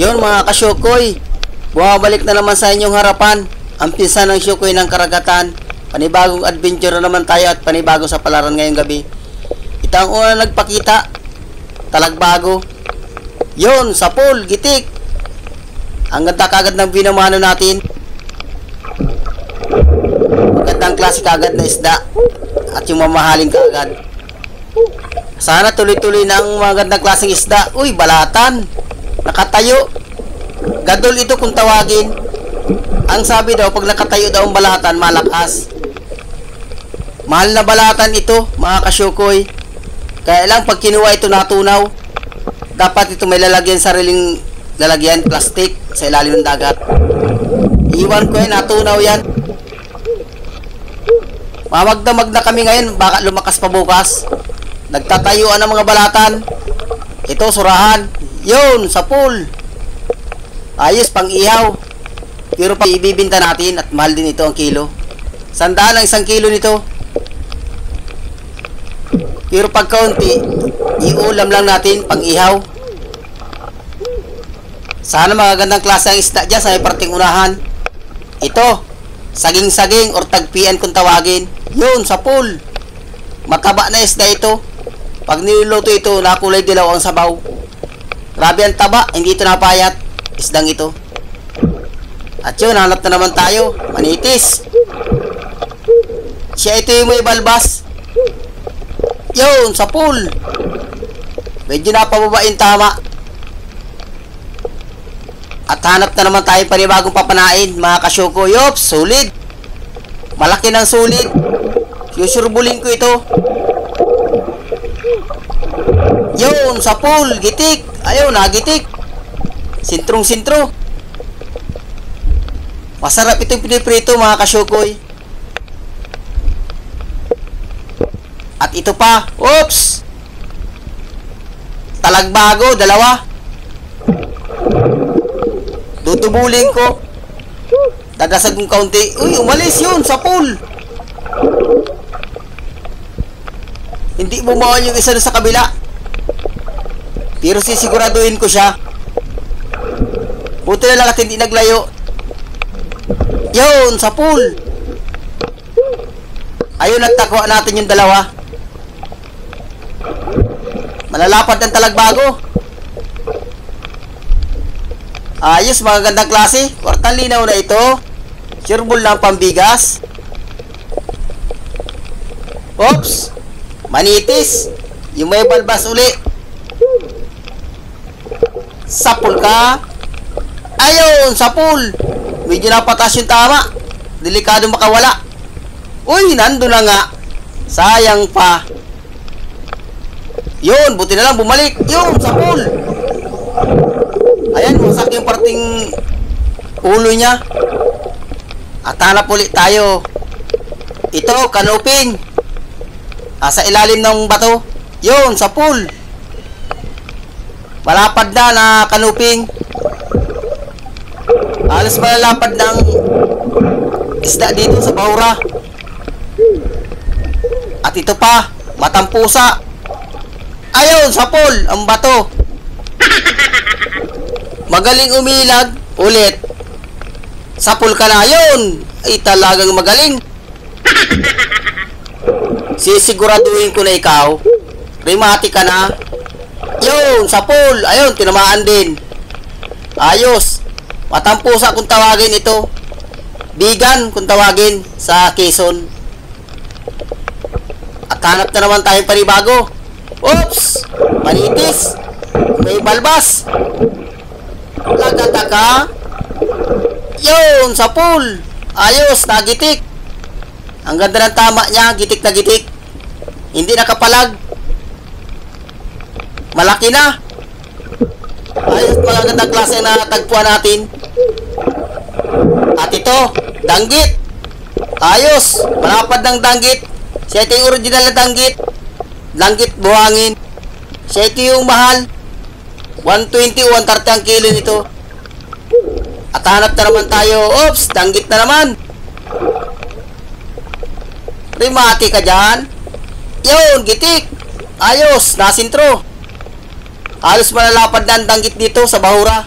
Yun mga kasyukoy, bumabalik na naman sa inyong harapan ang pinsan ng syukoy ng karagatan. Panibagong adventure na naman tayo at panibagong sa palaran ngayong gabi. Ito ang una nagpakita, talagbago. Yun, sa pool, gitik. Ang ganda kagad ng binamano natin. Magandang klase kagad na isda at yung mamahaling kagad. Sana tuloy-tuloy na ang magandang klaseng isda. Uy, balatan. Nakatayo. Gadol ito kung tawagin. Ang sabi daw, pag nakatayo daw ang balatan, malakas. Mahal na balatan ito, mga kasyukoy. Kaya lang, pag kinuha ito natunaw, dapat ito may lalagyan, sariling lalagyan, plastic, sa ilalim ng dagat. Iwan ko yan, natunaw yan. Mamagdamag na kami ngayon, baka lumakas pa bukas. Nagtatayuan ng mga balatan. Ito, surahan. Yun, sa pool. Ayos, pang ihaw. Pero pag ibibinta natin at mahal din ito ang kilo. 100 ang 1 kilo nito. Pero pag kaunti, iulam lang natin pang ihaw. Sana magagandang klase ang isda dyan sa may parting unahan. Ito, saging-saging or tagpian kung tawagin. Yun, sa pool. Mataba na isda ito. Pag niluluto ito, nakulay dilaw ang sabaw. Grabe ang taba, hindi ito napayat. Isdang ito. At yun, hanap na naman tayo. Manitis. Siya ito yung may balbas. Yun, sa pool. Medyo napababain tama. At hanap na naman tayo panibagong papanain, mga kasyoko. Yops, sulit. Malaki ng sulit. Susurbulin ko ito. Yun, sa pool, gitik. Ayaw, nagitik. Sintrong-sintro. Masarap itong piniprito, mga kasyukoy. At ito pa. Oops! Talagbago, 2. Tutubulin ko. Dadasag kong kaunti. Uy, umalis yun sa pool. Hindi bumaon yung isa sa kabila. Pero sisiguraduhin ko siya. Buti na lang at hindi naglayo. Yun, sa pool. Ayun, nagtakuha natin yung 2. Malalapad ng talagbago. Ayos, magagandang klase. Kwartang linaw na ito. Sureball ng pambigas. Oops. Manitis. Yung may balbas uli. Sapul ka. Ayun, sa pool. Medyo napatas yung tama. Delikado makawala. Uy, nando na nga. Sayang pa. Yun, buti na lang bumalik. Yun, sa pool. Ayan, wasak yung parting ulo niya. At hanap ulit tayo. Ito, kanuping. Sa ilalim ng bato. Yun, sa pool. Malapad na kanuping. Alas malalapad ng isda dito sa bahura. At ito pa, matampusa. Ayun, sa pool, ang bato. Magaling umilag. Ulit. Sa pool ka na. Ayun. Ay, talagang magaling. Sisiguraduhin ko na ikaw. Rimati ka na. Yun, sa pool. Ayun, tinamaan din. Ayos. Matampusa kung tawagin ito. Bigan kung tawagin sa Quezon. At hanap na naman tayong panibago. Oops! Manitis. May balbas. Lagataka. Yun, sa pool. Ayos, nagitik. Ang ganda ng tama niya, gitik na gitik. Hindi nakapalag. Malaki na. Ayos, magandang klase na tagpuan natin. At ito, danggit. Ayos, malapad ng danggit. Siya ito yung original na danggit. Danggit buhangin. Siya ito yung mahal. 120 o 130 ang kilo nito. At hanap na naman tayo. Oops, danggit na naman. Rimati ka dyan. Yun, gitik. Ayos, nasintro. Halos malalapad na ang danggit dito sa bahura.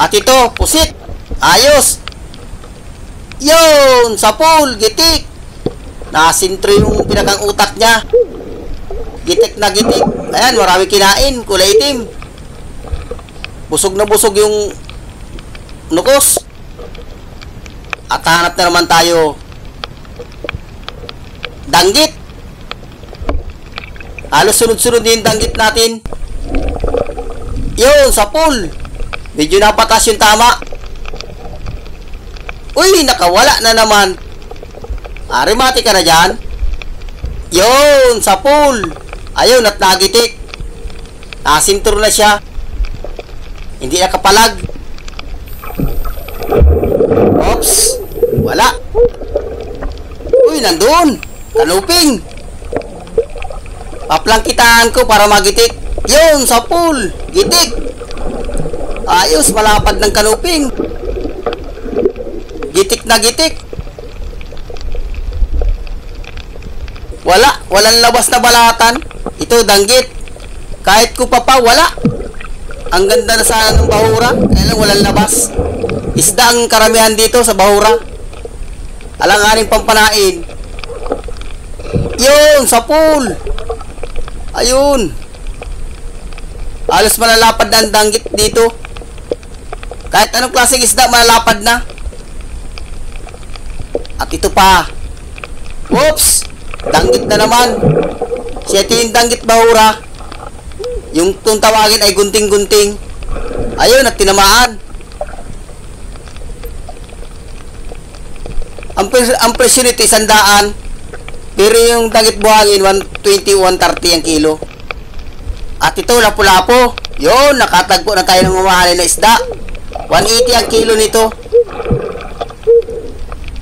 At ito, pusit. Ayos. Yun, sapul, gitik. Nasintro yung pinakang utak niya. Gitik na gitik. Ayan, marami kinain, kulay itim. Busog na busog yung nukos. At hanap na naman tayo. Danggit. Halos sunod-sunod yung danggit natin. Yun, sapul. Medyo napatas yung tama. Uy, nakawala na naman. Mati ka na dyan. Yun, sapul. Ayun, at nagitik. Nasintur na siya. Hindi nakapalag. Oops. Wala. Uy, nandun. Kanuping. Paplangkitaan ko para magitik. Yun, sapul. Gitik. Ayos, malapad ng kanuping. Gitik na gitik. Walang labas na balatan. Ito, danggit. Kahit ko pa, wala. Ang ganda na sana ng bahura. Kaya lang walang labas. Isda ang karamihan dito sa bahura. Alanganing pampanain. Yun, sapul. Ayun. Halos malalapad na ang danggit dito. Kahit anong klaseng isda, malalapad na. At ito pa. Whoops! Danggit na naman. Siya ito yung danggit bahura. Yung kung tawagin ay gunting-gunting. Ayun, at tinamaan. Ang presyo nito 100. Pero yung danggit buhangin 120, 130 ang kilo. At ito, lapu-lapo. Yun, nakatagpo na tayo ng mamahalin na isda. 180 ang kilo nito.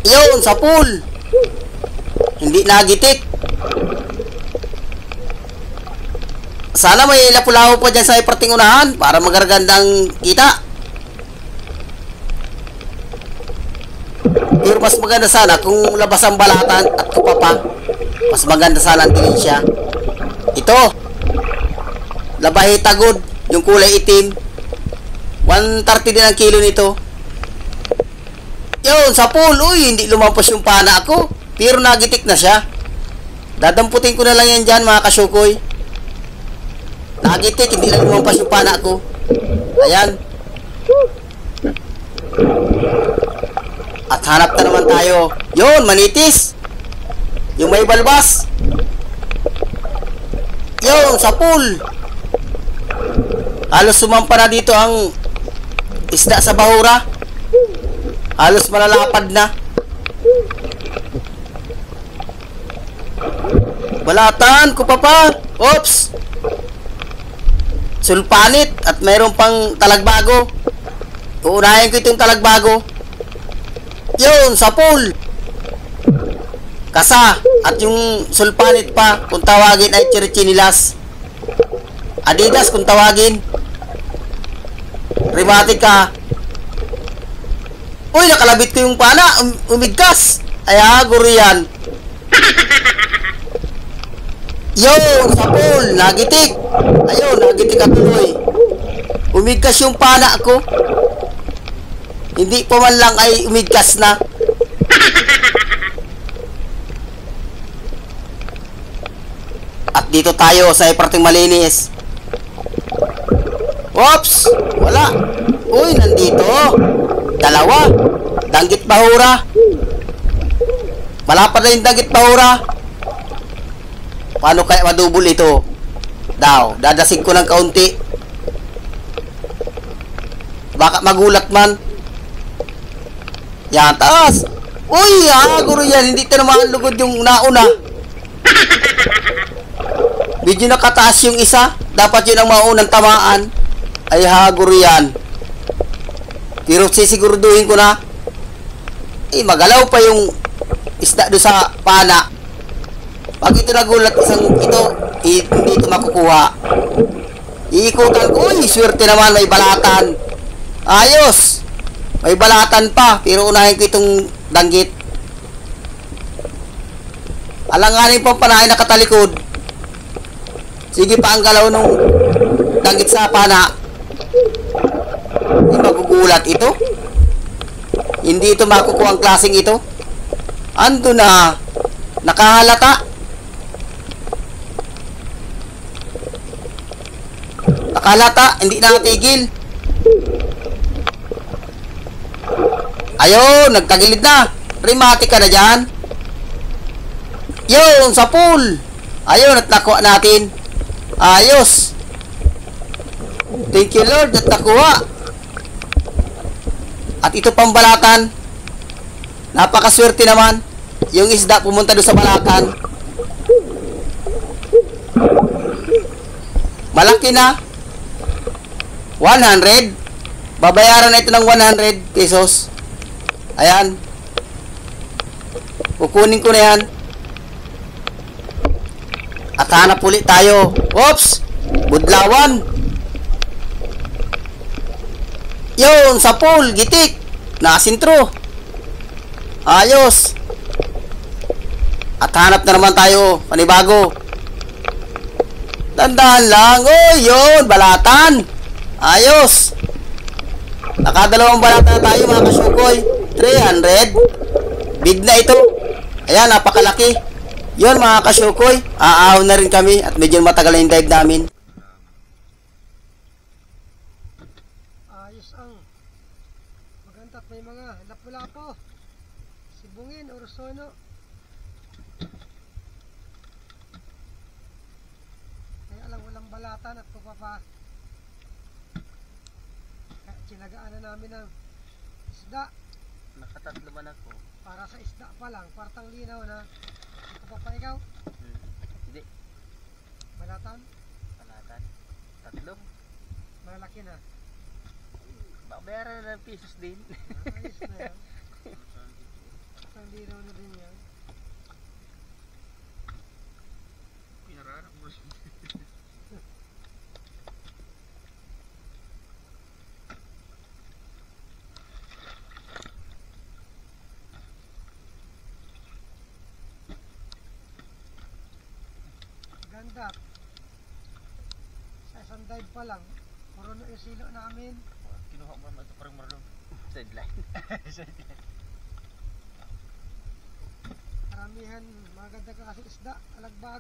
Yun, sapul. Hindi nagitik. Sana may lapu-lapo pa dyan sa iparting unahan para magaragandang kita. Pero mas maganda sana kung labas ang balatan at kupapa. Mas maganda sana ang tingin siya. Ito. Labahe tagod. Yung kulay itim. 130 din ang kilo nito. Yun, sapul. Uy, hindi lumampas yung pana ako. Pero nagitik na siya. Dadamputin ko na lang yan dyan, mga kasyukoy. Nagitik, hindi lang lumampas yung pana ako. Ayan. At hanap na naman tayo. Yun, manitis. Yung may balbas. Yun, sapul. Halos sumampa na dito ang isda sa bahura. Halos malalapad na. Balatan ko pa. Oops. Sulpanit at mayroon pang talagbago. Uunahin ko itong talagbago. Yun, sapul. Kasa. At yung sulpanit pa, kung tawagin ay chirichinilas. Adidas kung tawagin. Rimatica. Uy, nakalabit ko yung pana. Umigkas. Ay, haguro yan. Yun, sapul. Nagitik. Ayun, nagitik ka tuloy. Umigkas yung pana ko. Hindi pa man lang ay umigkas na. At dito tayo sa iparting malinis. Oops! Wala. Uy, nandito. Dalawa. Danggit bahura. Malapad na yung danggit bahura. Paano kaya madubol ito? Dadasig ko ng kaunti. Baka magulat man. Yan, taas. Uy, guro yan. Hindi ito naman lugod yung nauna. Medyo nakataas yung isa. Dapat yun ang maunang tamaan. Ay, haguro yan. Pero sisiguraduhin ko na. Magalaw pa yung isda doon sa pana. Pag ito nagulat isang ito, hindi ito makukuha. Iikutan ko. Uy, swerte naman, may balatan. Ayos. May balatan pa. Pero unahin ko itong danggit. Alanganin pang panahin nakatalikod. Sige pa ang galaw nung danggit sa pana. magugulat ito. Hindi ito makukuha ang klaseng ito. Ando na. Nakahalata. Nakahalata. Hindi na natigil. Ayun, nagtagilid na. Rimati ka na dyan. Yun, sa pool. Ayun, at nakuha natin. Ayos. Thank you Lord, at nakuha. At ito pang balatan. Napakaswerte naman. Yung isda pumunta doon sa balatan. Malaki na. 100. Babayaran na ito ng 100 pesos. Ayan. Kukunin ko na yan. At hanap ulit tayo. Oops! Budlawan. Yun, sa pool, gitik. Nakasintro. Ayos. At hanap na naman tayo. Panibago. Tandaan lang. Oh, yun, balatan. Ayos. Nakadalawang balatan na tayo mga kasukoy. 300. Big na ito. Ayan, napakalaki. Yun mga kasukoy. Aahaw na rin kami at medyo matagal na yung dive namin. Ayos ang maganda at may mga lapu-lapo. Sibungin, orsono. Kaya lang walang balatan at kupapa. Kaya tsinagaan na namin ang isda. Nakatatlo man ako. Para sa isda pa lang, partang linaw na. Kupapa ikaw, Hindi. balatan, Balatan. Tatlo. malaki na. Babayaran na ng pesos din. Ayos na yan. Partang linaw na din yan. Ganda. Sa isang dive pa lang, puro na yung silo namin. Kinuha mo naman ito parang marlon. Sideline. Karamihan, maganda ka kasi isda, alagbag.